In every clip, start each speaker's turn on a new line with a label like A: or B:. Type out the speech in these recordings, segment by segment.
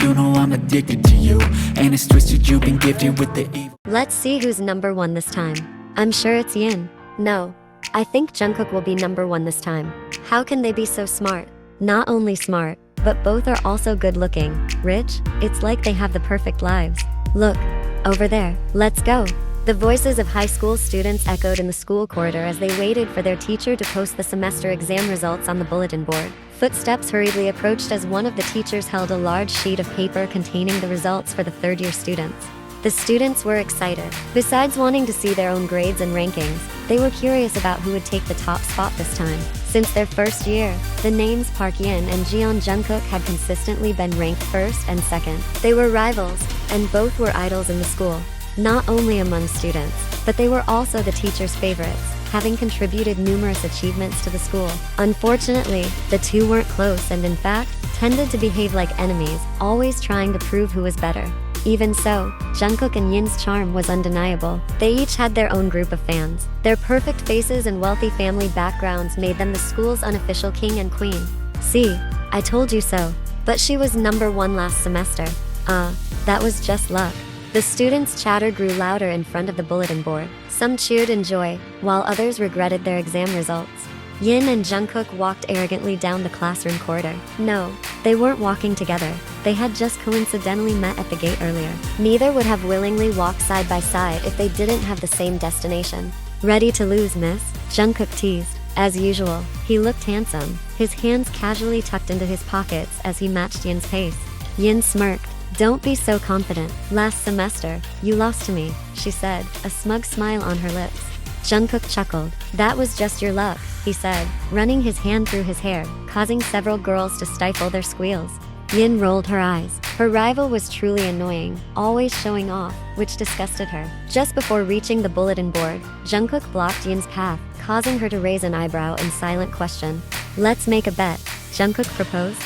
A: you know I'm addicted to you, and it's twisted, you've been gifted with the evil.
B: Let's see who's number one this time. I'm sure it's Yin. No, I think Jungkook will be number one this time. How can they be so smart? Not only smart, but both are also good looking, rich. It's like they have the perfect lives. Look, over there, let's go. The voices of high school students echoed in the school corridor as they waited for their teacher to post the semester exam results on the bulletin board. Footsteps hurriedly approached as one of the teachers held a large sheet of paper containing the results for the third-year students. The students were excited. Besides wanting to see their own grades and rankings, they were curious about who would take the top spot this time. Since their first year, the names Park Yin and Jeon Jungkook had consistently been ranked first and second. They were rivals, and both were idols in the school. Not only among students, but they were also the teachers' favorites, having contributed numerous achievements to the school. Unfortunately, the two weren't close and in fact, tended to behave like enemies, always trying to prove who was better. Even so, Jungkook and Yin's charm was undeniable. They each had their own group of fans. Their perfect faces and wealthy family backgrounds made them the school's unofficial king and queen. See, I told you so. But she was number one last semester. That was just luck. The students' chatter grew louder in front of the bulletin board. Some cheered in joy, while others regretted their exam results. Yin and Jungkook walked arrogantly down the classroom corridor. No, they weren't walking together. They had just coincidentally met at the gate earlier. Neither would have willingly walked side by side if they didn't have the same destination. Ready to lose, miss? Jungkook teased. As usual, he looked handsome, his hands casually tucked into his pockets as he matched Yin's pace. Yin smirked. Don't be so confident. Last semester, you lost to me, she said, a smug smile on her lips. Jungkook chuckled. That was just your luck, he said, running his hand through his hair, causing several girls to stifle their squeals. Yin rolled her eyes. Her rival was truly annoying, always showing off, which disgusted her. Just before reaching the bulletin board, Jungkook blocked Yin's path, causing her to raise an eyebrow in silent question. Let's make a bet, Jungkook proposed.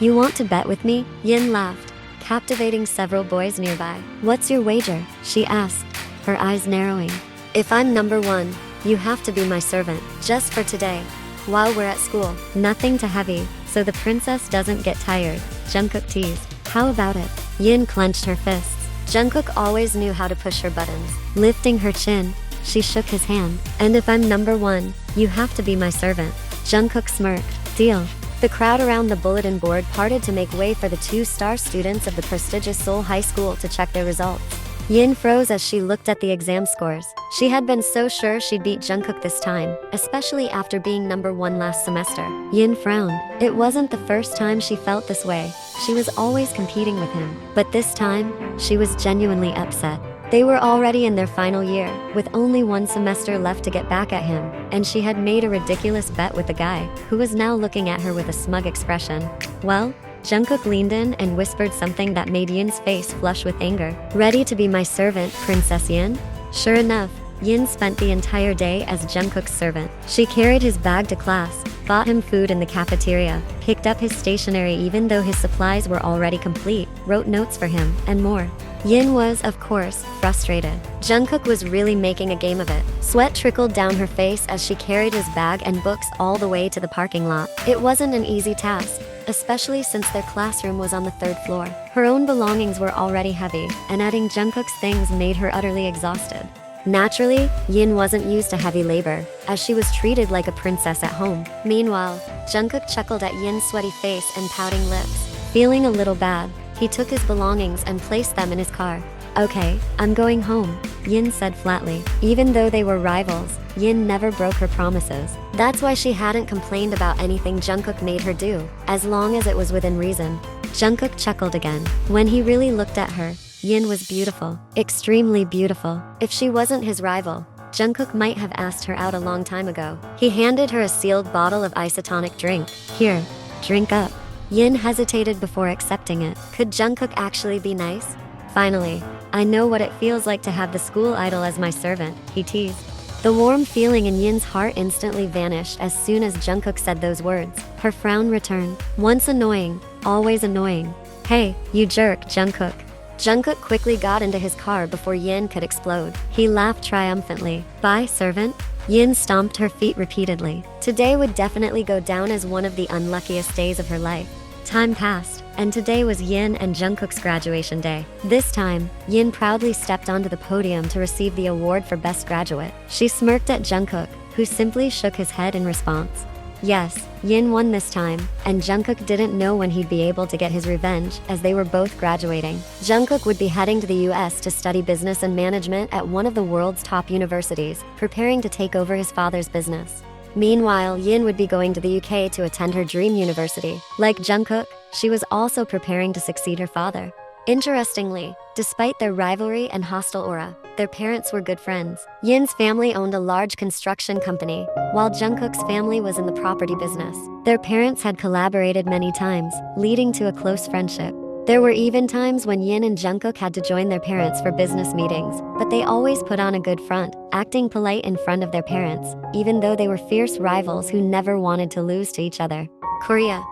B: You want to bet with me? Yin laughed, captivating several boys nearby. What's your wager? She asked, her eyes narrowing. If I'm number one, you have to be my servant, just for today, while we're at school. Nothing too heavy, so the princess doesn't get tired, Jungkook teased. How about it? Yin clenched her fists. Jungkook always knew how to push her buttons. Lifting her chin, she shook his hand. And if I'm number one, you have to be my servant. Jungkook smirked. Deal. The crowd around the bulletin board parted to make way for the two-star students of the prestigious Seoul High School to check their results. Yin froze as she looked at the exam scores. She had been so sure she'd beat Jungkook this time, especially after being number one last semester. Yin frowned. It wasn't the first time she felt this way. She was always competing with him. But this time, she was genuinely upset. They were already in their final year, with only one semester left to get back at him, and she had made a ridiculous bet with the guy, who was now looking at her with a smug expression. Well, Jungkook leaned in and whispered something that made Yin's face flush with anger. Ready to be my servant, Princess Yin? Sure enough, Yin spent the entire day as Jungkook's servant. She carried his bag to class, bought him food in the cafeteria, picked up his stationery even though his supplies were already complete, wrote notes for him, and more. Yin was, of course, frustrated. Jungkook was really making a game of it. Sweat trickled down her face as she carried his bag and books all the way to the parking lot. It wasn't an easy task, especially since their classroom was on the third floor. Her own belongings were already heavy, and adding Jungkook's things made her utterly exhausted. Naturally, Yin wasn't used to heavy labor, as she was treated like a princess at home. Meanwhile, Jungkook chuckled at Yin's sweaty face and pouting lips. Feeling a little bad, he took his belongings and placed them in his car. Okay, I'm going home, Yin said flatly. Even though they were rivals, Yin never broke her promises. That's why she hadn't complained about anything Jungkook made her do, as long as it was within reason. Jungkook chuckled again. When he really looked at her, Yin was beautiful, extremely beautiful. If she wasn't his rival, Jungkook might have asked her out a long time ago. He handed her a sealed bottle of isotonic drink. Here, drink up. Yin hesitated before accepting it. Could Jungkook actually be nice? Finally, I know what it feels like to have the school idol as my servant, he teased. The warm feeling in Yin's heart instantly vanished as soon as Jungkook said those words. Her frown returned. Once annoying, always annoying. Hey, you jerk, Jungkook. Jungkook quickly got into his car before Yin could explode. He laughed triumphantly. Bye, servant. Yin stomped her feet repeatedly. Today would definitely go down as one of the unluckiest days of her life. Time passed. and today was Yin and Jungkook's graduation day. This time, Yin proudly stepped onto the podium to receive the award for Best Graduate. She smirked at Jungkook, who simply shook his head in response. Yes, Yin won this time, and Jungkook didn't know when he'd be able to get his revenge, as they were both graduating. Jungkook would be heading to the US to study business and management at one of the world's top universities, preparing to take over his father's business. Meanwhile, Yin would be going to the UK to attend her dream university. Like Jungkook, she was also preparing to succeed her father. Interestingly, despite their rivalry and hostile aura, their parents were good friends. Yin's family owned a large construction company, while Jungkook's family was in the property business. Their parents had collaborated many times, leading to a close friendship. There were even times when Yin and Jungkook had to join their parents for business meetings, but they always put on a good front, acting polite in front of their parents, even though they were fierce rivals who never wanted to lose to each other. Korea.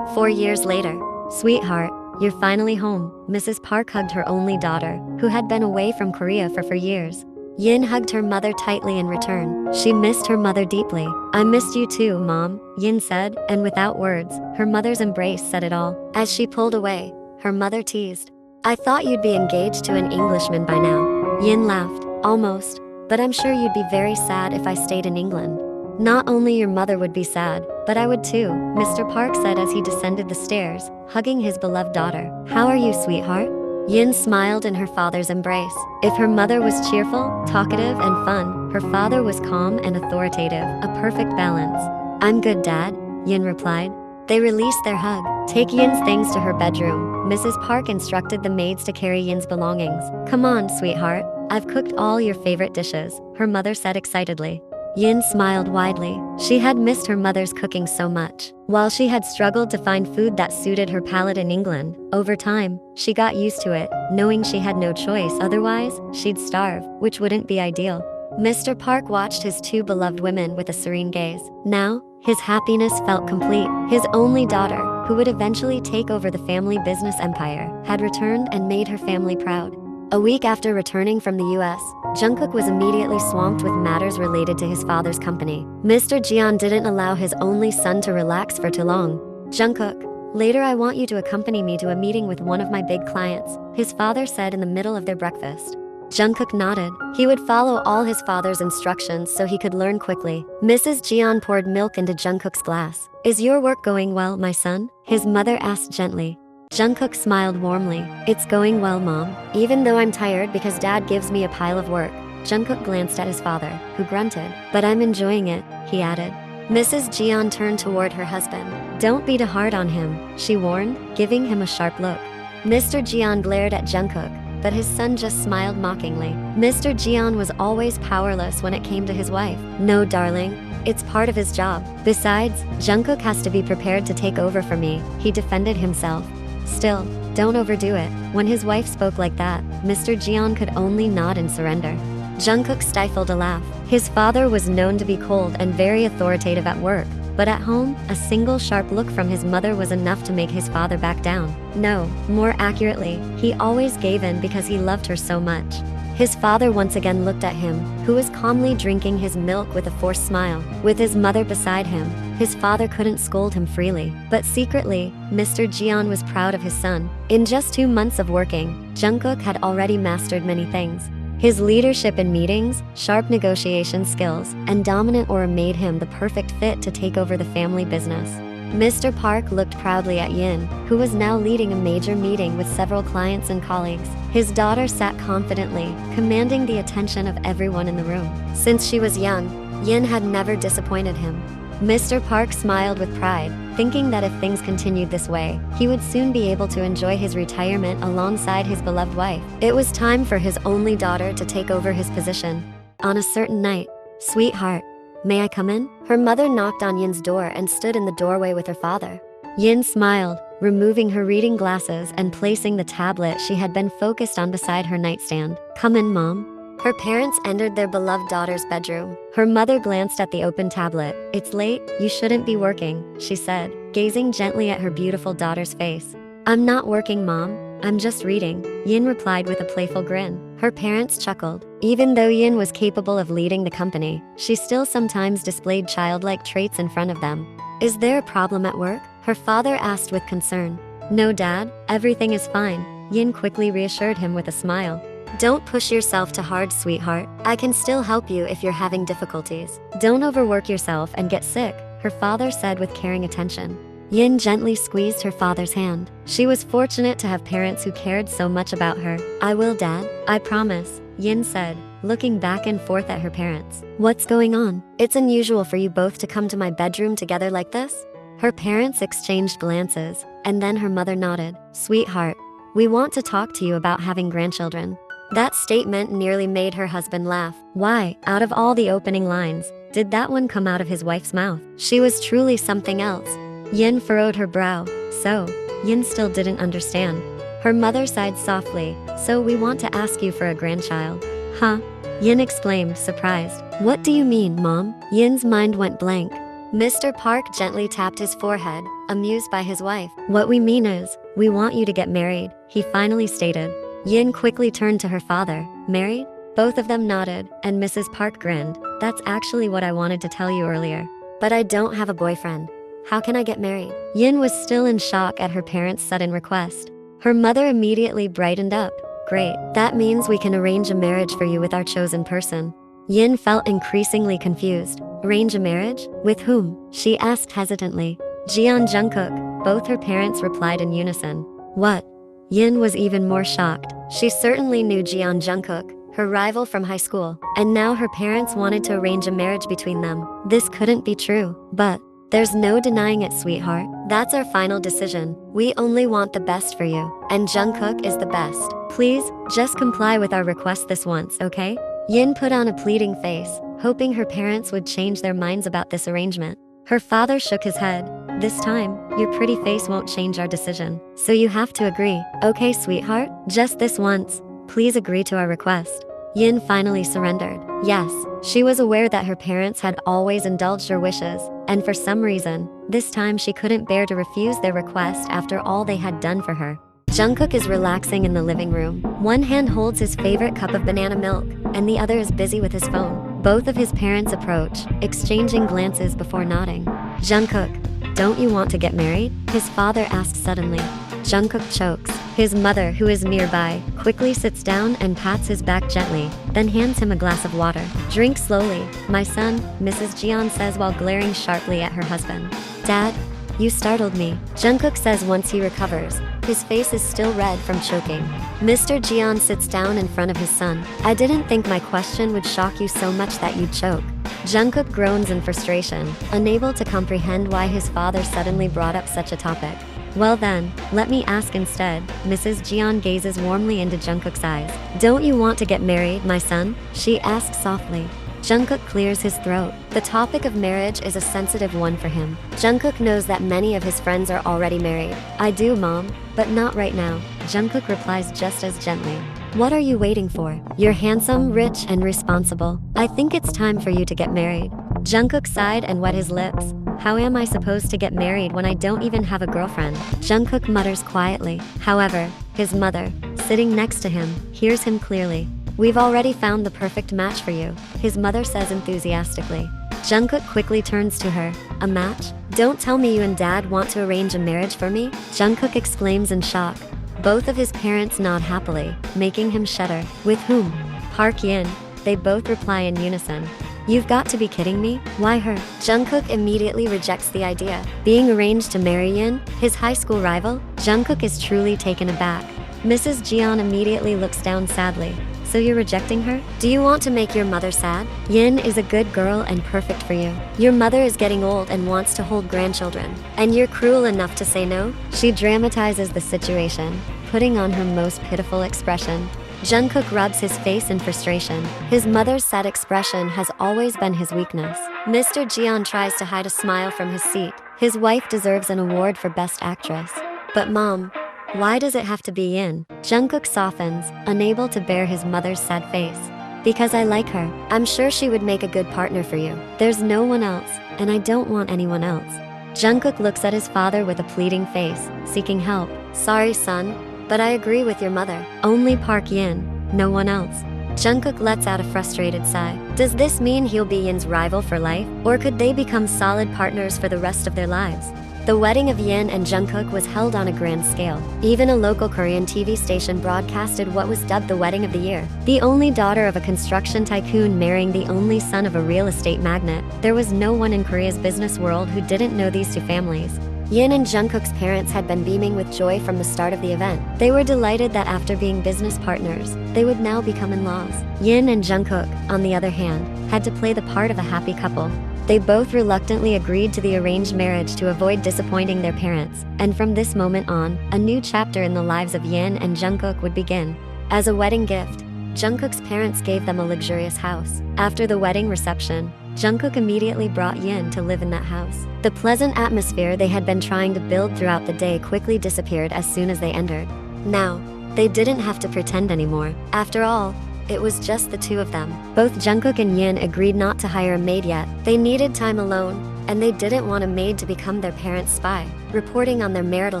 B: 4 years later. Sweetheart, you're finally home. Mrs. Park hugged her only daughter, who had been away from Korea for years. Yin hugged her mother tightly in return. She missed her mother deeply. I missed you too, Mom, Yin said, and without words, her mother's embrace said it all. As she pulled away, her mother teased. I thought you'd be engaged to an Englishman by now. Yin laughed. Almost. But I'm sure you'd be very sad if I stayed in England. Not only your mother would be sad, but I would too, Mr. Park said as he descended the stairs, hugging his beloved daughter. How are you, sweetheart? Yin smiled in her father's embrace. If her mother was cheerful, talkative, and fun, her father was calm and authoritative, a perfect balance. I'm good, Dad, Yin replied. They released their hug. Take Yin's things to her bedroom. Mrs. Park instructed the maids to carry Yin's belongings. Come on, sweetheart. I've cooked all your favorite dishes, her mother said excitedly. Yin smiled widely. She had missed her mother's cooking so much. While she had struggled to find food that suited her palate in England, over time, she got used to it, knowing she had no choice, otherwise, she'd starve, which wouldn't be ideal. Mr. Park watched his two beloved women with a serene gaze. Now, his happiness felt complete. His only daughter, who would eventually take over the family business empire, had returned and made her family proud. A week after returning from the US, Jungkook was immediately swamped with matters related to his father's company. Mr. Jeon didn't allow his only son to relax for too long. Jungkook, later I want you to accompany me to a meeting with one of my big clients, his father said in the middle of their breakfast. Jungkook nodded. He would follow all his father's instructions so he could learn quickly. Mrs. Jeon poured milk into Jungkook's glass. Is your work going well, my son? His mother asked gently. Jungkook smiled warmly. It's going well, Mom. Even though I'm tired because Dad gives me a pile of work. Jungkook glanced at his father, who grunted. But I'm enjoying it, he added. Mrs. Jeon turned toward her husband. Don't be too hard on him, she warned, giving him a sharp look. Mr. Jeon glared at Jungkook, but his son just smiled mockingly. Mr. Jeon was always powerless when it came to his wife. No, darling. It's part of his job. Besides, Jungkook has to be prepared to take over for me, he defended himself. Still, don't overdo it. When his wife spoke like that, Mr. Jeon could only nod and surrender. Jungkook stifled a laugh. His father was known to be cold and very authoritative at work, but at home, a single sharp look from his mother was enough to make his father back down. No, more accurately, he always gave in because he loved her so much. His father once again looked at him, who was calmly drinking his milk with a forced smile. With his mother beside him, his father couldn't scold him freely. But secretly, Mr. Jeon was proud of his son. In just 2 months of working, Jungkook had already mastered many things. His leadership in meetings, sharp negotiation skills, and dominant aura made him the perfect fit to take over the family business. Mr. Park looked proudly at Yin, who was now leading a major meeting with several clients and colleagues. His daughter sat confidently, commanding the attention of everyone in the room. Since she was young, Yin had never disappointed him. Mr. Park smiled with pride, thinking that if things continued this way, he would soon be able to enjoy his retirement alongside his beloved wife. It was time for his only daughter to take over his position. On a certain night, sweetheart, may I come in? Her mother knocked on Yin's door and stood in the doorway with her father. Yin smiled, removing her reading glasses and placing the tablet she had been focused on beside her nightstand. Come in, Mom. Her parents entered their beloved daughter's bedroom. Her mother glanced at the open tablet. It's late, you shouldn't be working, she said, gazing gently at her beautiful daughter's face. I'm not working, Mom. I'm just reading, Yin replied with a playful grin. Her parents chuckled. Even though Yin was capable of leading the company, she still sometimes displayed childlike traits in front of them. Is there a problem at work? Her father asked with concern. No, Dad, everything is fine. Yin quickly reassured him with a smile. Don't push yourself too hard, sweetheart. I can still help you if you're having difficulties. Don't overwork yourself and get sick, her father said with caring attention. Yin gently squeezed her father's hand. She was fortunate to have parents who cared so much about her. I will, Dad. I promise, Yin said, looking back and forth at her parents. What's going on? It's unusual for you both to come to my bedroom together like this? Her parents exchanged glances, and then her mother nodded. Sweetheart, we want to talk to you about having grandchildren. That statement nearly made her husband laugh. Why, out of all the opening lines, did that one come out of his wife's mouth? She was truly something else. Yin furrowed her brow. So, Yin still didn't understand. Her mother sighed softly. So we want to ask you for a grandchild. Huh? Yin exclaimed, surprised. What do you mean, Mom? Yin's mind went blank. Mr. Park gently tapped his forehead, amused by his wife. What we mean is, we want you to get married, he finally stated. Yin quickly turned to her father. Married? Both of them nodded, and Mrs. Park grinned. That's actually what I wanted to tell you earlier. But I don't have a boyfriend. How can I get married? Yin was still in shock at her parents' sudden request. Her mother immediately brightened up. Great. That means we can arrange a marriage for you with our chosen person. Yin felt increasingly confused. Arrange a marriage? With whom? She asked hesitantly. Jungkook. Both her parents replied in unison. What? Yin was even more shocked. She certainly knew Jungkook, her rival from high school, and now her parents wanted to arrange a marriage between them. This couldn't be true, but there's no denying it, sweetheart. That's our final decision. We only want the best for you, and Jungkook is the best. Please, just comply with our request this once, okay? Yin put on a pleading face, hoping her parents would change their minds about this arrangement. Her father shook his head. This time, your pretty face won't change our decision. So you have to agree. Okay, sweetheart? Just this once. Please agree to our request. Yin finally surrendered. Yes, she was aware that her parents had always indulged her wishes, and for some reason, this time she couldn't bear to refuse their request after all they had done for her. Jungkook is relaxing in the living room. One hand holds his favorite cup of banana milk, and the other is busy with his phone. Both of his parents approach, exchanging glances before nodding. Jungkook, don't you want to get married? His father asks suddenly. Jungkook chokes. His mother, who is nearby, quickly sits down and pats his back gently, then hands him a glass of water. Drink slowly, my son, Mrs. Jeon says while glaring sharply at her husband. Dad, you startled me, Jungkook says once he recovers. His face is still red from choking. Mr. Jeon sits down in front of his son. I didn't think my question would shock you so much that you'd choke. Jungkook groans in frustration, unable to comprehend why his father suddenly brought up such a topic. Well then, let me ask instead. Mrs. Jeon gazes warmly into Jungkook's eyes. Don't you want to get married, my son? She asks softly. Jungkook clears his throat. The topic of marriage is a sensitive one for him. Jungkook knows that many of his friends are already married. I do, Mom, but not right now, Jungkook replies just as gently. What are you waiting for? You're handsome, rich, and responsible. I think it's time for you to get married. Jungkook sighed and wet his lips. How am I supposed to get married when I don't even have a girlfriend? Jungkook mutters quietly. However, his mother, sitting next to him, hears him clearly. We've already found the perfect match for you, his mother says enthusiastically. Jungkook quickly turns to her. A match? Don't tell me you and Dad want to arrange a marriage for me? Jungkook exclaims in shock. Both of his parents nod happily, making him shudder. With whom? Park Yin. They both reply in unison. You've got to be kidding me? Why her? Jungkook immediately rejects the idea. Being arranged to marry Yin, his high school rival? Jungkook is truly taken aback. Mrs. Jeon immediately looks down sadly. So you're rejecting her? Do you want to make your mother sad? Yin is a good girl and perfect for you. Your mother is getting old and wants to hold grandchildren. And you're cruel enough to say no? She dramatizes the situation, putting on her most pitiful expression. Jungkook rubs his face in frustration. His mother's sad expression has always been his weakness. Mr. Jeon tries to hide a smile from his seat. His wife deserves an award for Best Actress. But Mom, why does it have to be Yin? Jungkook softens, unable to bear his mother's sad face. Because I like her. I'm sure she would make a good partner for you. There's no one else, and I don't want anyone else. Jungkook looks at his father with a pleading face, seeking help. Sorry, son, but I agree with your mother. Only Park Yin, no one else. Jungkook lets out a frustrated sigh. Does this mean he'll be Yin's rival for life? Or could they become solid partners for the rest of their lives? The wedding of Yin and Jungkook was held on a grand scale. Even a local Korean TV station broadcasted what was dubbed the wedding of the year. The only daughter of a construction tycoon marrying the only son of a real estate magnate. There was no one in Korea's business world who didn't know these two families. Yin and Jungkook's parents had been beaming with joy from the start of the event. They were delighted that after being business partners, they would now become in-laws. Yin and Jungkook, on the other hand, had to play the part of a happy couple. They both reluctantly agreed to the arranged marriage to avoid disappointing their parents, and from this moment on, a new chapter in the lives of Yin and Jungkook would begin. As a wedding gift, Jungkook's parents gave them a luxurious house. After the wedding reception, Jungkook immediately brought Yin to live in that house. The pleasant atmosphere they had been trying to build throughout the day quickly disappeared as soon as they entered. Now, they didn't have to pretend anymore. After all, it was just the two of them. Both Jungkook and Yin agreed not to hire a maid yet. They needed time alone, and they didn't want a maid to become their parents' spy, reporting on their marital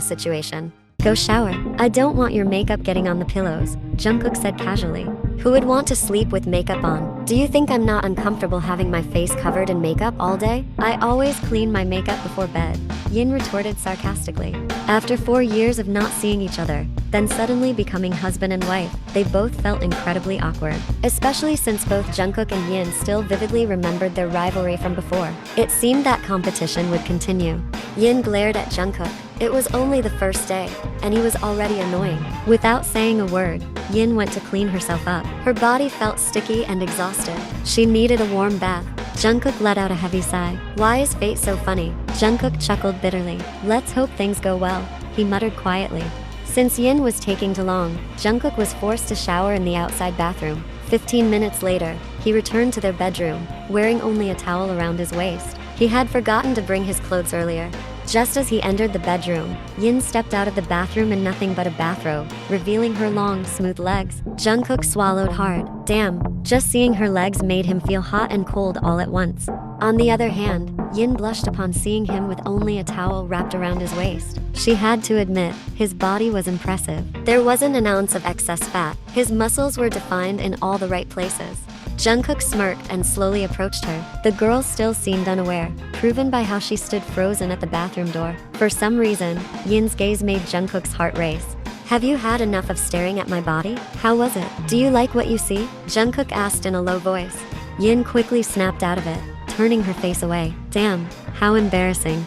B: situation. Go shower. I don't want your makeup getting on the pillows, Jungkook said casually. Who would want to sleep with makeup on? Do you think I'm not uncomfortable having my face covered in makeup all day? I always clean my makeup before bed, Yin retorted sarcastically. After 4 years of not seeing each other, then suddenly becoming husband and wife, they both felt incredibly awkward. Especially since both Jungkook and Yin still vividly remembered their rivalry from before. It seemed that competition would continue. Yin glared at Jungkook. It was only the first day, and he was already annoying. Without saying a word, Yin went to clean herself up. Her body felt sticky and exhausted. She needed a warm bath. Jungkook let out a heavy sigh. Why is fate so funny? Jungkook chuckled bitterly. Let's hope things go well, he muttered quietly. Since Yin was taking too long, Jungkook was forced to shower in the outside bathroom. 15 minutes later, he returned to their bedroom, wearing only a towel around his waist. He had forgotten to bring his clothes earlier. Just as he entered the bedroom, Yin stepped out of the bathroom in nothing but a bathrobe, revealing her long, smooth legs. Jungkook swallowed hard. Damn, just seeing her legs made him feel hot and cold all at once. On the other hand, Yin blushed upon seeing him with only a towel wrapped around his waist. She had to admit, his body was impressive. There wasn't an ounce of excess fat. His muscles were defined in all the right places. Jungkook smirked and slowly approached her. The girl still seemed unaware, proven by how she stood frozen at the bathroom door. For some reason, Yin's gaze made Jungkook's heart race. Have you had enough of staring at my body? How was it? Do you like what you see? Jungkook asked in a low voice. Yin quickly snapped out of it, turning her face away. Damn, how embarrassing.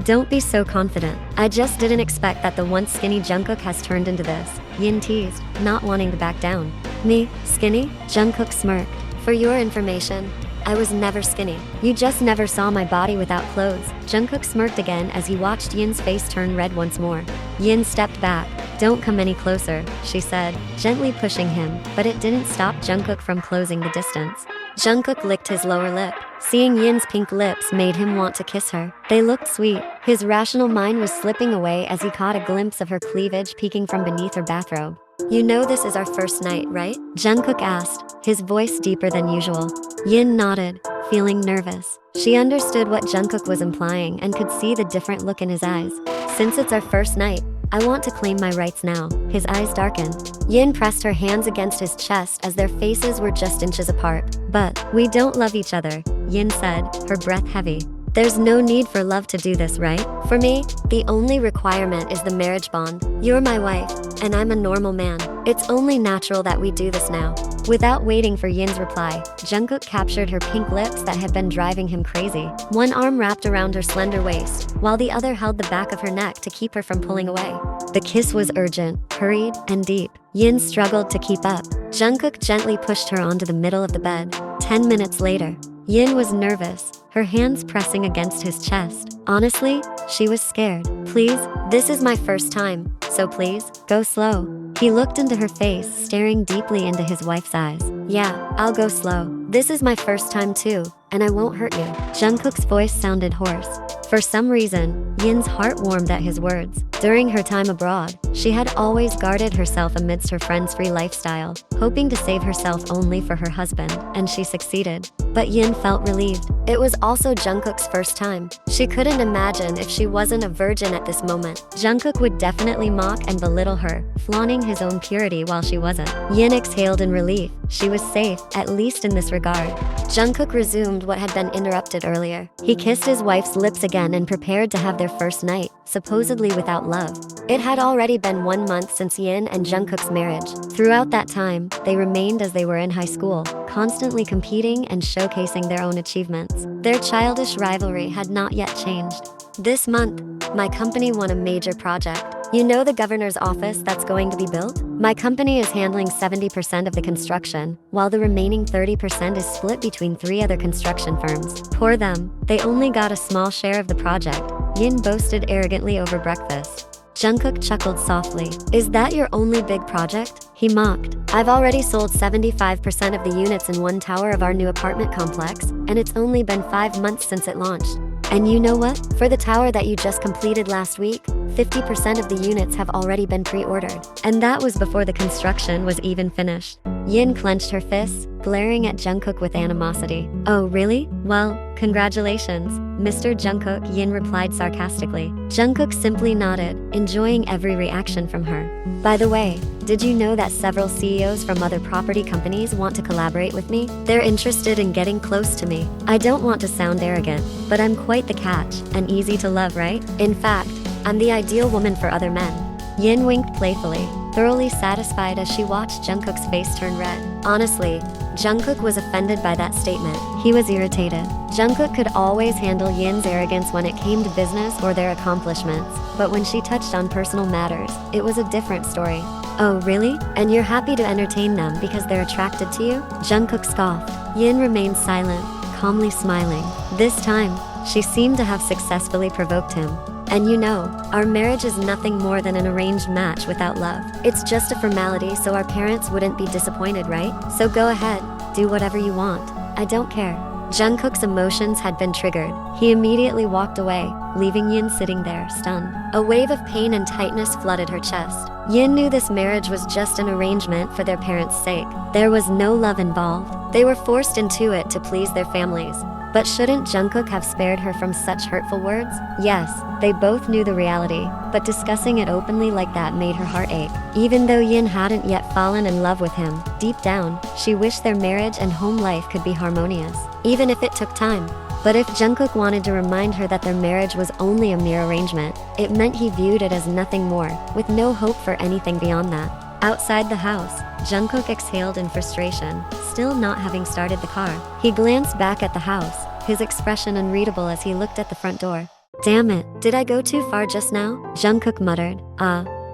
B: Don't be so confident. I just didn't expect that the once skinny Jungkook has turned into this, Yin teased, not wanting to back down. Me, skinny? Jungkook smirked. For your information, I was never skinny. You just never saw my body without clothes. Jungkook smirked again as he watched Yin's face turn red once more. Yin stepped back. Don't come any closer, she said, gently pushing him, but it didn't stop Jungkook from closing the distance. Jungkook licked his lower lip. Seeing Yin's pink lips made him want to kiss her. They looked sweet. His rational mind was slipping away as he caught a glimpse of her cleavage peeking from beneath her bathrobe. You know this is our first night, right? Jungkook asked, his voice deeper than usual. Yin nodded, feeling nervous. She understood what Jungkook was implying and could see the different look in his eyes. Since it's our first night, I want to claim my rights now. His eyes darkened. Yin pressed her hands against his chest as their faces were just inches apart. But, we don't love each other, Yin said, her breath heavy. There's no need for love to do this, right? For me, the only requirement is the marriage bond. You're my wife, and I'm a normal man. It's only natural that we do this now. Without waiting for Yin's reply, Jungkook captured her pink lips that had been driving him crazy. One arm wrapped around her slender waist, while the other held the back of her neck to keep her from pulling away. The kiss was urgent, hurried, and deep. Yin struggled to keep up. Jungkook gently pushed her onto the middle of the bed. 10 minutes later, Yin was nervous, her hands pressing against his chest. Honestly, she was scared. Please, this is my first time, so please, go slow. He looked into her face, staring deeply into his wife's eyes. Yeah, I'll go slow. This is my first time too, and I won't hurt you. Jungkook's voice sounded hoarse. For some reason, Yin's heart warmed at his words. During her time abroad, she had always guarded herself amidst her friend's free lifestyle, hoping to save herself only for her husband, and she succeeded. But Yin felt relieved. It was also Jungkook's first time. She couldn't imagine if she wasn't a virgin at this moment. Jungkook would definitely mock and belittle her, flaunting his own purity while she wasn't. Yin exhaled in relief. She was safe, at least in this regard. Jungkook resumed what had been interrupted earlier. He kissed his wife's lips again and prepared to have their their first night, supposedly without love. It had already been 1 month since Yin and Jungkook's marriage. Throughout that time, they remained as they were in high school, constantly competing and showcasing their own achievements. Their childish rivalry had not yet changed. This month, my company won a major project. You know the governor's office that's going to be built? My company is handling 70% of the construction, while the remaining 30% is split between 3 other construction firms. Poor them, they only got a small share of the project, Yin boasted arrogantly over breakfast. Jungkook chuckled softly. Is that your only big project? He mocked. I've already sold 75% of the units in one tower of our new apartment complex, and it's only been 5 months since it launched. And you know what? For the tower that you just completed last week, 50% of the units have already been pre-ordered. And that was before the construction was even finished. Yin clenched her fists, glaring at Jungkook with animosity. Oh, really? Well, congratulations, Mr. Jungkook, Yin replied sarcastically. Jungkook simply nodded, enjoying every reaction from her. By the way, did you know that several CEOs from other property companies want to collaborate with me? They're interested in getting close to me. I don't want to sound arrogant, but I'm quite the catch, and easy to love, right? In fact, I'm the ideal woman for other men. Yin winked playfully, thoroughly satisfied as she watched Jungkook's face turn red. Honestly, Jungkook was offended by that statement. He was irritated. Jungkook could always handle Yin's arrogance when it came to business or their accomplishments, but when she touched on personal matters, it was a different story. Oh, really? And you're happy to entertain them because they're attracted to you? Jungkook scoffed. Yin remained silent, calmly smiling. This time, she seemed to have successfully provoked him. And you know, our marriage is nothing more than an arranged match without love. It's just a formality so our parents wouldn't be disappointed, right? So go ahead, do whatever you want. I don't care. Jungkook's emotions had been triggered. He immediately walked away, leaving Yin sitting there, stunned. A wave of pain and tightness flooded her chest. Yin knew this marriage was just an arrangement for their parents' sake. There was no love involved. They were forced into it to please their families. But shouldn't Jungkook have spared her from such hurtful words? Yes, they both knew the reality, but discussing it openly like that made her heart ache. Even though Yin hadn't yet fallen in love with him, deep down, she wished their marriage and home life could be harmonious, even if it took time. But if Jungkook wanted to remind her that their marriage was only a mere arrangement, it meant he viewed it as nothing more, with no hope for anything beyond that. Outside the house, Jungkook exhaled in frustration, still not having started the car. He glanced back at the house, his expression unreadable as he looked at the front door. Damn it, did I go too far just now? Jungkook muttered.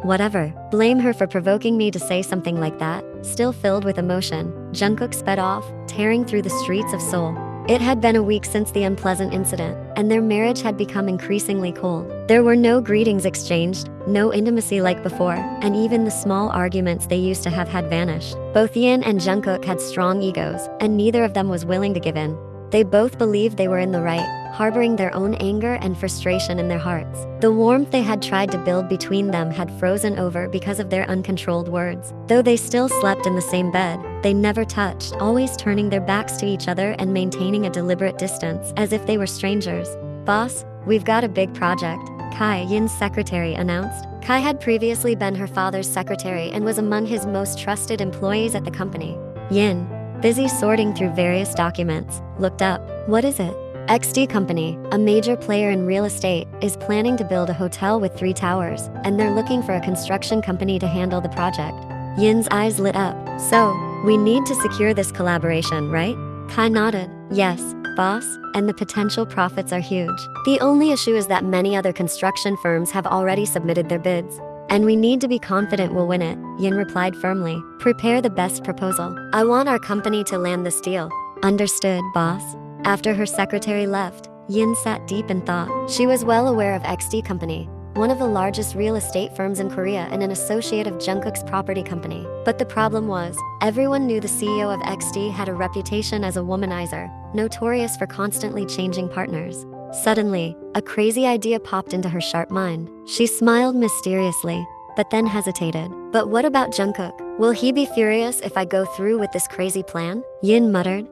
B: Whatever. Blame her for provoking me to say something like that. Still filled with emotion, Jungkook sped off, tearing through the streets of Seoul. It had been a week since the unpleasant incident, and their marriage had become increasingly cold. There were no greetings exchanged, no intimacy like before, and even the small arguments they used to have had vanished. Both Yin and Jungkook had strong egos, and neither of them was willing to give in. They both believed they were in the right, harboring their own anger and frustration in their hearts. The warmth they had tried to build between them had frozen over because of their uncontrolled words. Though they still slept in the same bed, they never touched, always turning their backs to each other and maintaining a deliberate distance, as if they were strangers. Boss, we've got a big project, Kai, Yin's secretary, announced. Kai had previously been her father's secretary and was among his most trusted employees at the company. Yin, busy sorting through various documents, looked up. What is it? XD Company, a major player in real estate, is planning to build a hotel with 3 towers, and they're looking for a construction company to handle the project. Yin's eyes lit up. So, we need to secure this collaboration, right? Kai nodded. Yes, boss, and the potential profits are huge. The only issue is that many other construction firms have already submitted their bids. And we need to be confident we'll win it, Yin replied firmly. Prepare the best proposal. I want our company to land this deal. Understood, boss. After her secretary left, Yin sat deep in thought. She was well aware of XD Company, one of the largest real estate firms in Korea and an associate of Jungkook's property company. But the problem was, everyone knew the CEO of XD had a reputation as a womanizer, notorious for constantly changing partners. Suddenly, a crazy idea popped into her sharp mind. She smiled mysteriously, but then hesitated. But what about Jungkook? Will he be furious if I go through with this crazy plan? Yin muttered.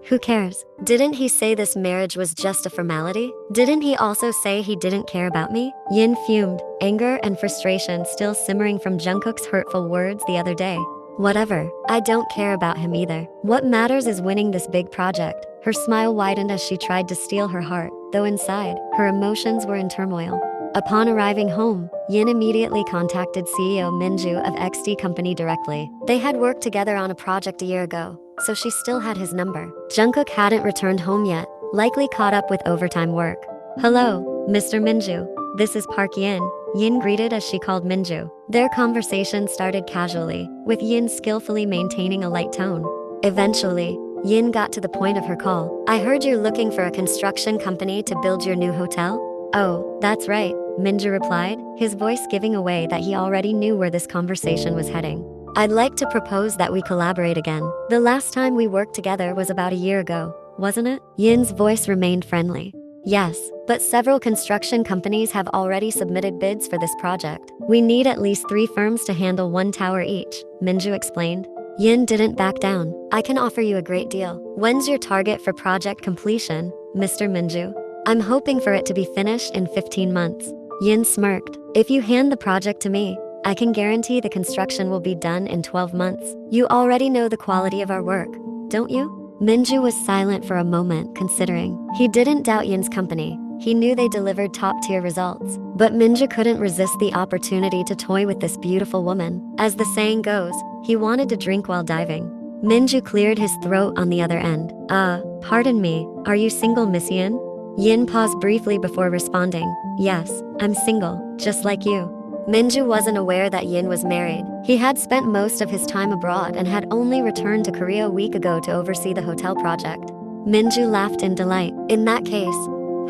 B: Who cares? Didn't he say this marriage was just a formality? Didn't he also say he didn't care about me? Yin fumed, anger and frustration still simmering from Jungkook's hurtful words the other day. Whatever, I don't care about him either. What matters is winning this big project. Her smile widened as she tried to steel her heart. though inside, her emotions were in turmoil. Upon arriving home, Yin immediately contacted CEO Minju of XD Company directly. They had worked together on a project a year ago, so she still had his number. Jungkook hadn't returned home yet, likely caught up with overtime work. "Hello, Mr. Minju. This is Park Yin," Yin greeted as she called Minju. Their conversation started casually, with Yin skillfully maintaining a light tone. Eventually, Yin got to the point of her call. "I heard you're looking for a construction company to build your new hotel?" "Oh, that's right," Minju replied, his voice giving away that he already knew where this conversation was heading. "I'd like to propose that we collaborate again. The last time we worked together was about a year ago, wasn't it?" Yin's voice remained friendly. "Yes, but several construction companies have already submitted bids for this project. We need at least 3 firms to handle 1 tower each," Minju explained. Yin didn't back down. "I can offer you a great deal. When's your target for project completion, Mr. Minju?" "I'm hoping for it to be finished in 15 months. Yin smirked. "If you hand the project to me, I can guarantee the construction will be done in 12 months. You already know the quality of our work, don't you?" Minju was silent for a moment, considering. He didn't doubt Yin's company. He knew they delivered top-tier results. But Minju couldn't resist the opportunity to toy with this beautiful woman. As the saying goes, he wanted to drink while diving. Minju cleared his throat on the other end. Pardon me, are you single, Miss Yin?" Yin paused briefly before responding. "Yes, I'm single, just like you." Minju wasn't aware that Yin was married. He had spent most of his time abroad and had only returned to Korea a week ago to oversee the hotel project. Minju laughed in delight. "In that case,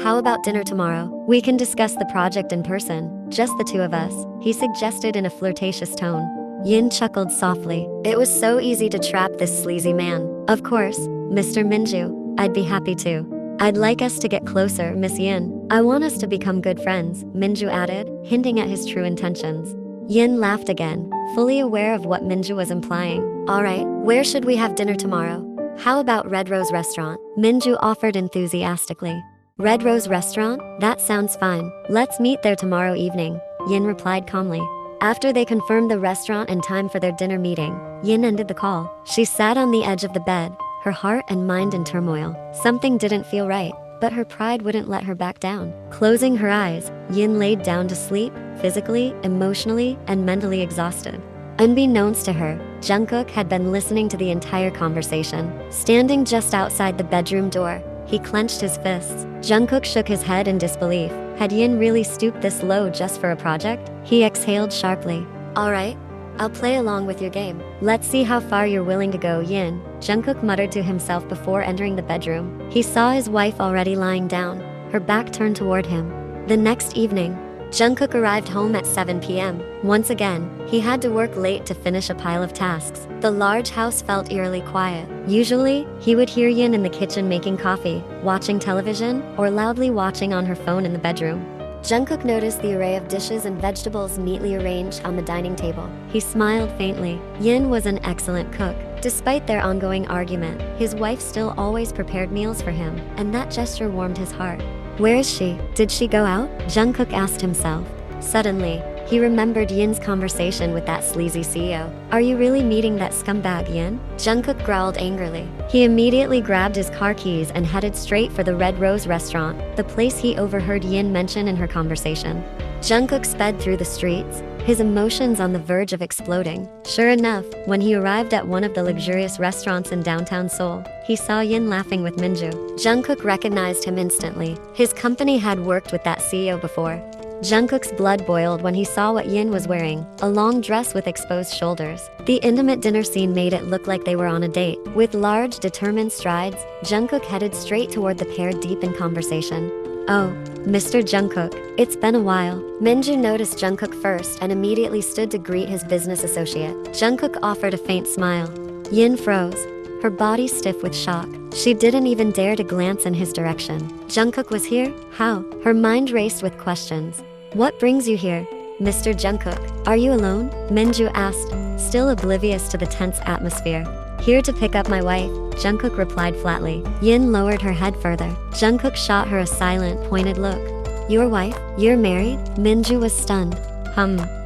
B: how about dinner tomorrow? We can discuss the project in person, just the 2 of us," he suggested in a flirtatious tone. Yin chuckled softly. It was so easy to trap this sleazy man. "Of course, Mr. Minju, I'd be happy to. I'd like us to get closer, Miss Yin. I want us to become good friends," Minju added, hinting at his true intentions. Yin laughed again, fully aware of what Minju was implying. "All right, where should we have dinner tomorrow?" "How about Red Rose Restaurant?" Minju offered enthusiastically. "Red Rose Restaurant? That sounds fine. Let's meet there tomorrow evening," Yin replied calmly. After they confirmed the restaurant and time for their dinner meeting, Yin ended the call. She sat on the edge of the bed, her heart and mind in turmoil. Something didn't feel right, but her pride wouldn't let her back down. Closing her eyes, Yin laid down to sleep, physically, emotionally, and mentally exhausted. Unbeknownst to her, Jungkook had been listening to the entire conversation. Standing just outside the bedroom door, he clenched his fists. Jungkook shook his head in disbelief. Had Yin really stooped this low just for a project? He exhaled sharply. "All right, I'll play along with your game. Let's see how far you're willing to go, Yin," Jungkook muttered to himself before entering the bedroom. He saw his wife already lying down, her back turned toward him. The next evening, Jungkook arrived home at 7 p.m. Once again, he had to work late to finish a pile of tasks. The large house felt eerily quiet. Usually, he would hear Yin in the kitchen making coffee, watching television, or loudly watching on her phone in the bedroom. Jungkook noticed the array of dishes and vegetables neatly arranged on the dining table. He smiled faintly. Yin was an excellent cook. Despite their ongoing argument, his wife still always prepared meals for him, and that gesture warmed his heart. "Where is she? Did she go out?" Jungkook asked himself. Suddenly, he remembered Yin's conversation with that sleazy CEO. "Are you really meeting that scumbag, Yin?" Jungkook growled angrily. He immediately grabbed his car keys and headed straight for the Red Rose Restaurant, the place he overheard Yin mention in her conversation. Jungkook sped through the streets, his emotions on the verge of exploding. Sure enough, when he arrived at one of the luxurious restaurants in downtown Seoul, he saw Yin laughing with Minju. Jungkook recognized him instantly. His company had worked with that CEO before. Jungkook's blood boiled when he saw what Yin was wearing, a long dress with exposed shoulders. The intimate dinner scene made it look like they were on a date. With large, determined strides, Jungkook headed straight toward the pair deep in conversation. "Oh, Mr. Jungkook, it's been a while." Minju noticed Jungkook first and immediately stood to greet his business associate. Jungkook offered a faint smile. Yin froze, her body stiff with shock. She didn't even dare to glance in his direction. Jungkook was here? How? Her mind raced with questions. "What brings you here, Mr. Jungkook? Are you alone?" Minju asked, still oblivious to the tense atmosphere. "Here to pick up my wife," Jungkook replied flatly. Yin lowered her head further. Jungkook shot her a silent, pointed look. "Your wife? You're married?" Minju was stunned.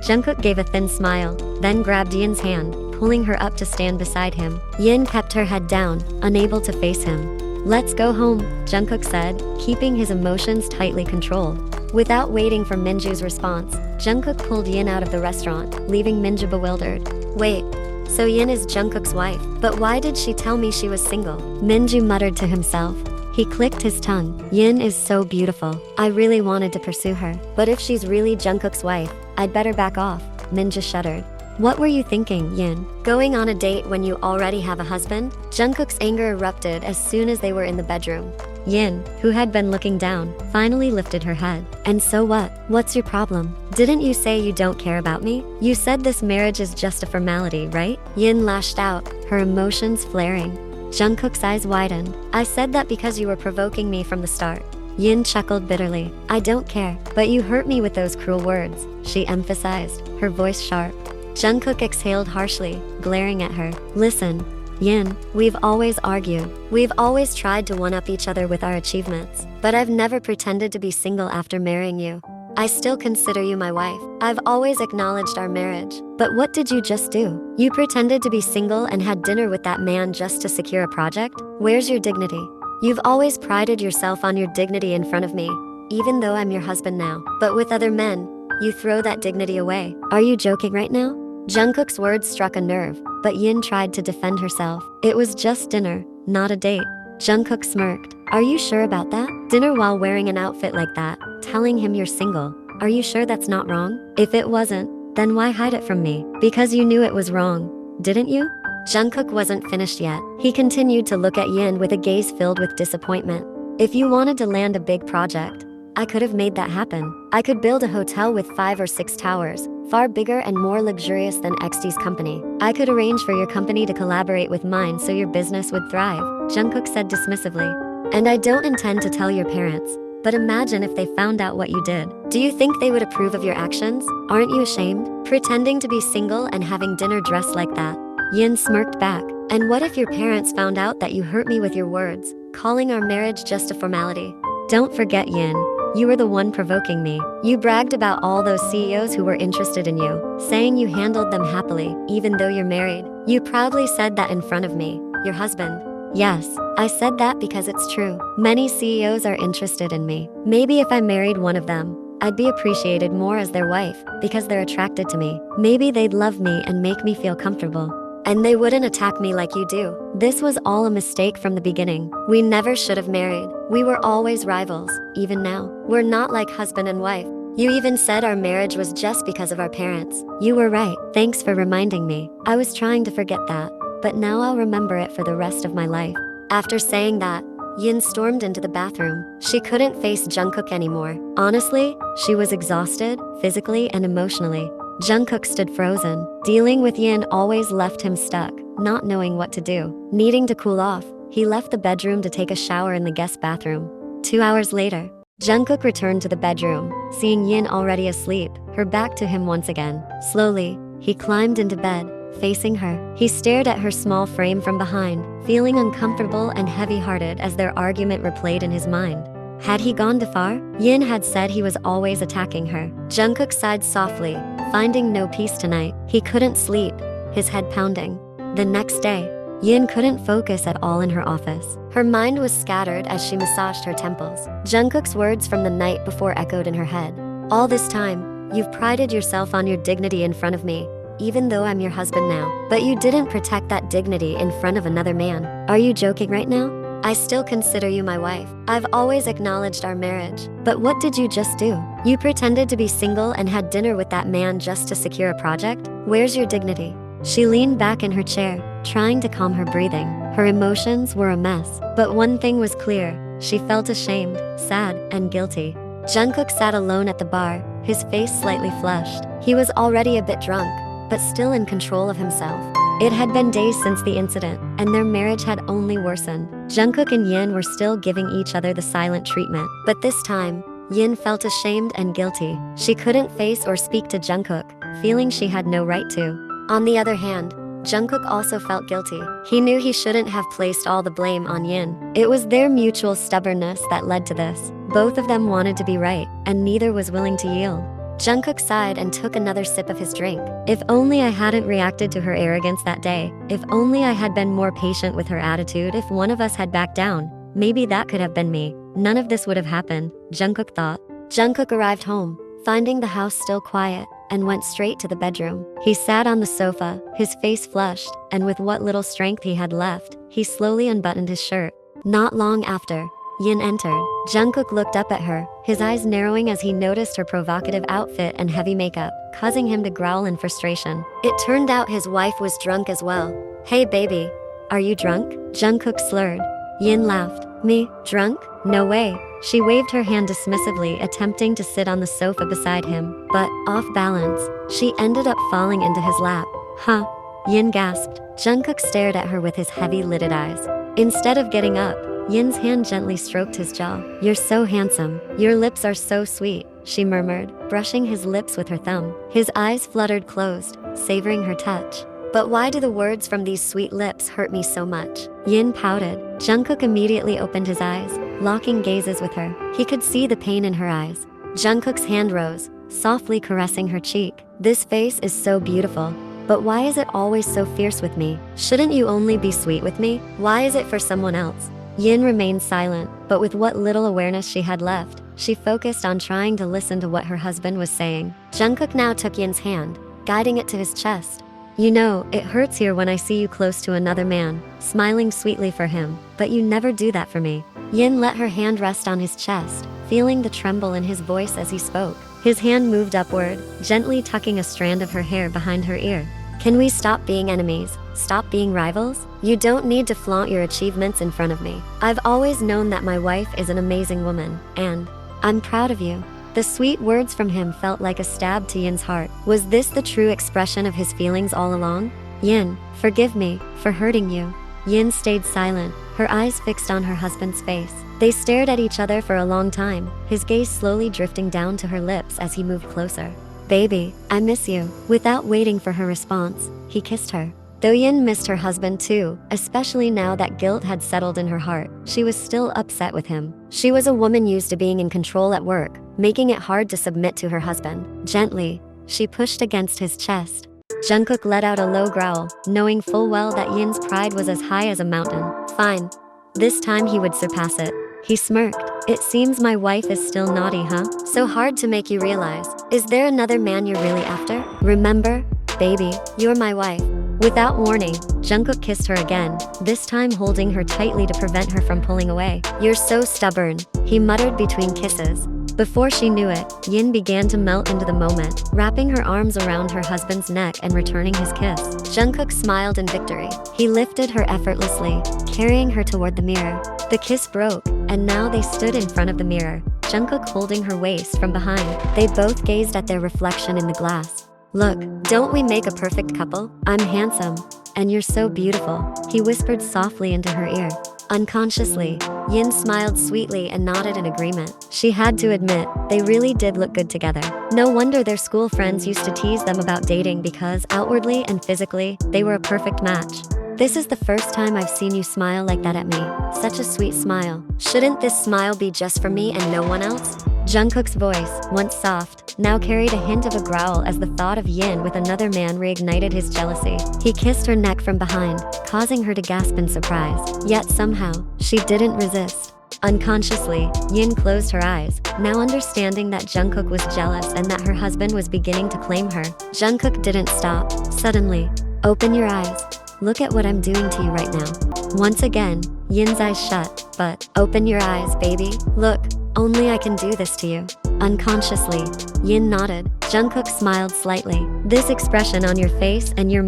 B: Jungkook gave a thin smile, then grabbed Yin's hand, pulling her up to stand beside him. Yin kept her head down, unable to face him. Let's go home, Jungkook said, keeping his emotions tightly controlled. Without waiting for Minju's response, Jungkook pulled Yin out of the restaurant, leaving Minju bewildered. Wait, so Yin is Jungkook's wife, but why did she tell me she was single? Minju muttered to himself. He clicked his tongue. Yin is so beautiful. I really wanted to pursue her, but if she's really Jungkook's wife, I'd better back off. Minju shuddered. What were you thinking, Yin? Going on a date when you already have a husband? Jungkook's anger erupted as soon as they were in the bedroom. Yin, who had been looking down, finally lifted her head. And so what? What's your problem? Didn't you say you don't care about me? You said this marriage is just a formality, right? Yin lashed out, her emotions flaring. Jungkook's eyes widened. I said that because you were provoking me from the start. Yin chuckled bitterly. I don't care, but you hurt me with those cruel words, she emphasized, her voice sharp. Jungkook exhaled harshly, glaring at her. Listen, Yin, we've always argued. We've always tried to one-up each other with our achievements, but I've never pretended to be single after marrying you. I still consider you my wife. I've always acknowledged our marriage. But what did you just do? You pretended to be single and had dinner with that man just to secure a project? Where's your dignity? You've always prided yourself on your dignity in front of me, even though I'm your husband now. But with other men, you throw that dignity away. Are you joking right now? Jungkook's words struck a nerve, but Yin tried to defend herself. It was just dinner, not a date. Jungkook smirked. Are you sure about that? Dinner while wearing an outfit like that, telling him you're single. Are you sure that's not wrong? If it wasn't, then why hide it from me? Because you knew it was wrong, didn't you? Jungkook wasn't finished yet. He continued to look at Yin with a gaze filled with disappointment. If you wanted to land a big project, I could have made that happen. I could build a hotel with 5 or 6 towers, far bigger and more luxurious than XD's company. I could arrange for your company to collaborate with mine so your business would thrive, Jungkook said dismissively. And I don't intend to tell your parents, but imagine if they found out what you did. Do you think they would approve of your actions? Aren't you ashamed? Pretending to be single and having dinner dressed like that? Yin smirked back. And what if your parents found out that you hurt me with your words, calling our marriage just a formality? Don't forget, Yin. You were the one provoking me. You bragged about all those CEOs who were interested in you, saying you handled them happily, even though you're married. You proudly said that in front of me, your husband. Yes, I said that because it's true. Many CEOs are interested in me. Maybe if I married one of them, I'd be appreciated more as their wife, because they're attracted to me. Maybe they'd love me and make me feel comfortable. And they wouldn't attack me like you do. This was all a mistake from the beginning. We never should have married. We were always rivals, even now. We're not like husband and wife. You even said our marriage was just because of our parents. You were right. Thanks for reminding me. I was trying to forget that, but now I'll remember it for the rest of my life. After saying that, Yin stormed into the bathroom. She couldn't face Jungkook anymore. Honestly, she was exhausted, physically and emotionally. Jungkook stood frozen. Dealing with Yin always left him stuck, not knowing what to do. Needing to cool off, he left the bedroom to take a shower in the guest bathroom. 2 hours later, Jungkook returned to the bedroom, seeing Yin already asleep, her back to him once again. Slowly, he climbed into bed, facing her. He stared at her small frame from behind, feeling uncomfortable and heavy-hearted as their argument replayed in his mind. Had he gone too far? Yin had said he was always attacking her. Jungkook sighed softly, finding no peace tonight. He couldn't sleep, his head pounding. The next day, Yin couldn't focus at all in her office. Her mind was scattered as she massaged her temples. Jungkook's words from the night before echoed in her head. All this time, you've prided yourself on your dignity in front of me, even though I'm your husband now. But you didn't protect that dignity in front of another man. Are you joking right now? I still consider you my wife. I've always acknowledged our marriage. But what did you just do? You pretended to be single and had dinner with that man just to secure a project? Where's your dignity? She leaned back in her chair, trying to calm her breathing. Her emotions were a mess. But one thing was clear. She felt ashamed, sad, and guilty. Jungkook sat alone at the bar, his face slightly flushed. He was already a bit drunk, but still in control of himself. It had been days since the incident, and their marriage had only worsened. Jungkook and Yin were still giving each other the silent treatment. But this time, Yin felt ashamed and guilty. She couldn't face or speak to Jungkook, feeling she had no right to. On the other hand, Jungkook also felt guilty. He knew he shouldn't have placed all the blame on Yin. It was their mutual stubbornness that led to this. Both of them wanted to be right, and neither was willing to yield. Jungkook sighed and took another sip of his drink. If only I hadn't reacted to her arrogance that day. If only I had been more patient with her attitude. If one of us had backed down, maybe that could have been me. None of this would have happened, Jungkook thought. Jungkook arrived home, finding the house still quiet, and went straight to the bedroom. He sat on the sofa, his face flushed, and with what little strength he had left, he slowly unbuttoned his shirt. Not long after, Yin entered. Jungkook looked up at her, his eyes narrowing as he noticed her provocative outfit and heavy makeup, causing him to growl in frustration. It turned out his wife was drunk as well. Hey baby, are you drunk? Jungkook slurred. Yin laughed. Me? Drunk? No way. She waved her hand dismissively, attempting to sit on the sofa beside him, but, off balance, she ended up falling into his lap. Huh? Yin gasped. Jungkook stared at her with his heavy-lidded eyes. Instead of getting up, Yin's hand gently stroked his jaw. You're so handsome. Your lips are so sweet, she murmured, brushing his lips with her thumb. His eyes fluttered closed, savoring her touch. But why do the words from these sweet lips hurt me so much? Yin pouted. Jungkook immediately opened his eyes, locking gazes with her. He could see the pain in her eyes. Jungkook's hand rose, softly caressing her cheek. This face is so beautiful. But why is it always so fierce with me? Shouldn't you only be sweet with me? Why is it for someone else? Yin remained silent, but with what little awareness she had left, she focused on trying to listen to what her husband was saying. Jungkook now took Yin's hand, guiding it to his chest. You know, it hurts here when I see you close to another man, smiling sweetly for him, but you never do that for me. Yin let her hand rest on his chest, feeling the tremble in his voice as he spoke. His hand moved upward, gently tucking a strand of her hair behind her ear. Can we stop being enemies? Stop being rivals? You don't need to flaunt your achievements in front of me. I've always known that my wife is an amazing woman, and I'm proud of you. The sweet words from him felt like a stab to Yin's heart. Was this the true expression of his feelings all along? Yin, forgive me for hurting you. Yin stayed silent, her eyes fixed on her husband's face. They stared at each other for a long time, his gaze slowly drifting down to her lips as he moved closer. Baby, I miss you. Without waiting for her response, he kissed her. Though Yin missed her husband too, especially now that guilt had settled in her heart, she was still upset with him. She was a woman used to being in control at work, making it hard to submit to her husband. Gently, she pushed against his chest. Jungkook let out a low growl, knowing full well that Yin's pride was as high as a mountain. Fine. This time he would surpass it. He smirked. It seems my wife is still naughty, huh? So hard to make you realize. Is there another man you're really after? Remember, baby, you're my wife. Without warning, Jungkook kissed her again, this time holding her tightly to prevent her from pulling away. You're so stubborn, he muttered between kisses. Before she knew it, Yin began to melt into the moment, wrapping her arms around her husband's neck and returning his kiss. Jungkook smiled in victory. He lifted her effortlessly, carrying her toward the mirror. The kiss broke, and now they stood in front of the mirror, Jungkook holding her waist from behind. They both gazed at their reflection in the glass. Look, don't we make a perfect couple? I'm handsome, and you're so beautiful, he whispered softly into her ear. Unconsciously, Yin smiled sweetly and nodded in agreement. She had to admit, they really did look good together. No wonder their school friends used to tease them about dating because, outwardly and physically, they were a perfect match. This is the first time I've seen you smile like that at me. Such a sweet smile. Shouldn't this smile be just for me and no one else? Jungkook's voice, once soft, now carried a hint of a growl as the thought of Yin with another man reignited his jealousy. He kissed her neck from behind, causing her to gasp in surprise. Yet somehow, she didn't resist. Unconsciously, Yin closed her eyes, now understanding that Jungkook was jealous and that her husband was beginning to claim her. Jungkook didn't stop. Suddenly, open your eyes. Look at what I'm doing to you right now. Once again, Yin's eyes shut, but open your eyes, baby. Look, only I can do this to you. Unconsciously, Yin nodded. Jungkook smiled slightly. This expression on your face and your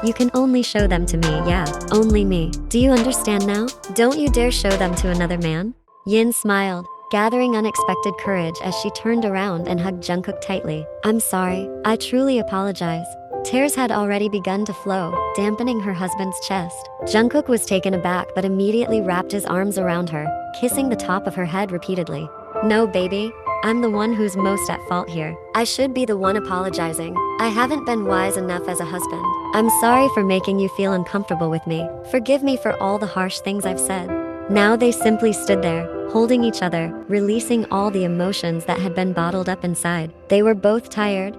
B: you can only show them to me, yeah, only me. Do you understand now? Don't you dare show them to another man. Yin smiled, gathering unexpected courage as she turned around and hugged Jungkook tightly. I'm sorry, I truly apologize. Tears had already begun to flow, dampening her husband's chest. Jungkook was taken aback but immediately wrapped his arms around her, kissing the top of her head repeatedly. No, baby, I'm the one who's most at fault here. I should be the one apologizing. I haven't been wise enough as a husband. I'm sorry for making you feel uncomfortable with me. Forgive me for all the harsh things I've said. Now they simply stood there, holding each other, releasing all the emotions that had been bottled up inside. They were both tired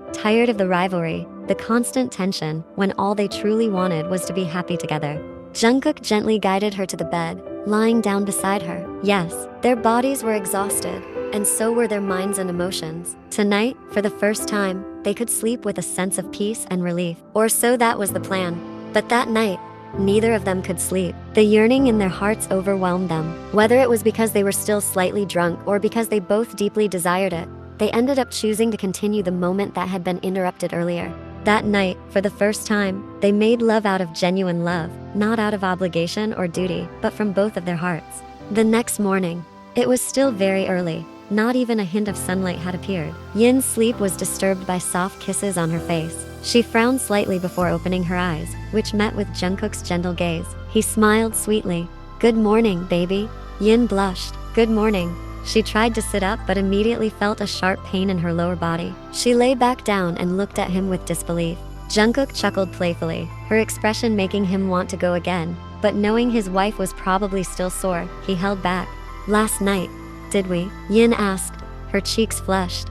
B: of the rivalry, the constant tension, when all they truly wanted was to be happy together. Jungkook gently guided her to the bed, lying down beside her. Yes, their bodies were exhausted, and so were their minds and emotions. Tonight, for the first time, they could sleep with a sense of peace and relief. Or so that was the plan. But that night, neither of them could sleep. The yearning in their hearts overwhelmed them. Whether it was because they were still slightly drunk or because they both deeply desired it, they ended up choosing to continue the moment that had been interrupted earlier. That night, for the first time, they made love out of genuine love, not out of obligation or duty, but from both of their hearts. The next morning, it was still very early. Not even a hint of sunlight had appeared. Yin's sleep was disturbed by soft kisses on her face. She frowned slightly before opening her eyes, which met with Jungkook's gentle gaze. He smiled sweetly. "Good morning, baby." Yin blushed. "Good morning." She tried to sit up but immediately felt a sharp pain in her lower body. She lay back down and looked at him with disbelief. Jungkook chuckled playfully, her expression making him want to go again, but knowing his wife was probably still sore, he held back. "Last night, did we?" Yin asked. Her cheeks flushed.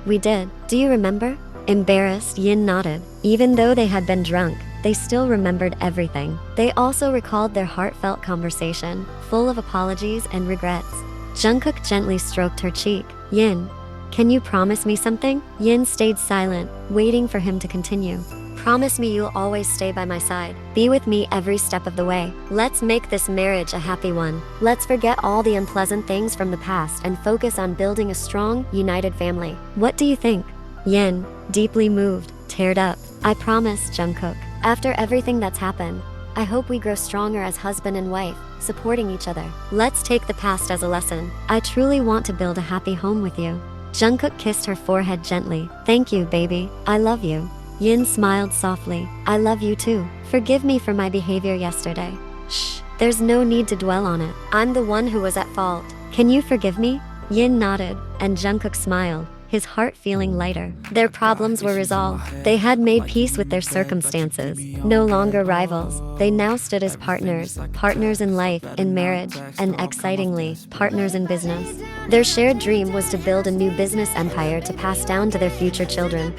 B: We did. Do you remember?" Embarrassed, Yin nodded. Even though they had been drunk, they still remembered everything. They also recalled their heartfelt conversation, full of apologies and regrets. Jungkook gently stroked her cheek. "Yin, can you promise me something?" Yin stayed silent, waiting for him to continue. "Promise me you'll always stay by my side. Be with me every step of the way. Let's make this marriage a happy one. Let's forget all the unpleasant things from the past and focus on building a strong, united family. What do you think?" Yin, deeply moved, teared up. "I promise, Jungkook. After everything that's happened, I hope we grow stronger as husband and wife, supporting each other. Let's take the past as a lesson. I truly want to build a happy home with you." Jungkook kissed her forehead gently. "Thank you, baby. I love you." Yin smiled softly. "I love you too. Forgive me for my behavior yesterday." "Shh, there's no need to dwell on it. I'm the one who was at fault. Can you forgive me?" Yin nodded, and Jungkook smiled, his heart feeling lighter. Their problems were resolved. They had made peace with their circumstances. No longer rivals, they now stood as partners. Partners in life, in marriage, and excitingly, partners in business. Their shared dream was to build a new business empire to pass down to their future children.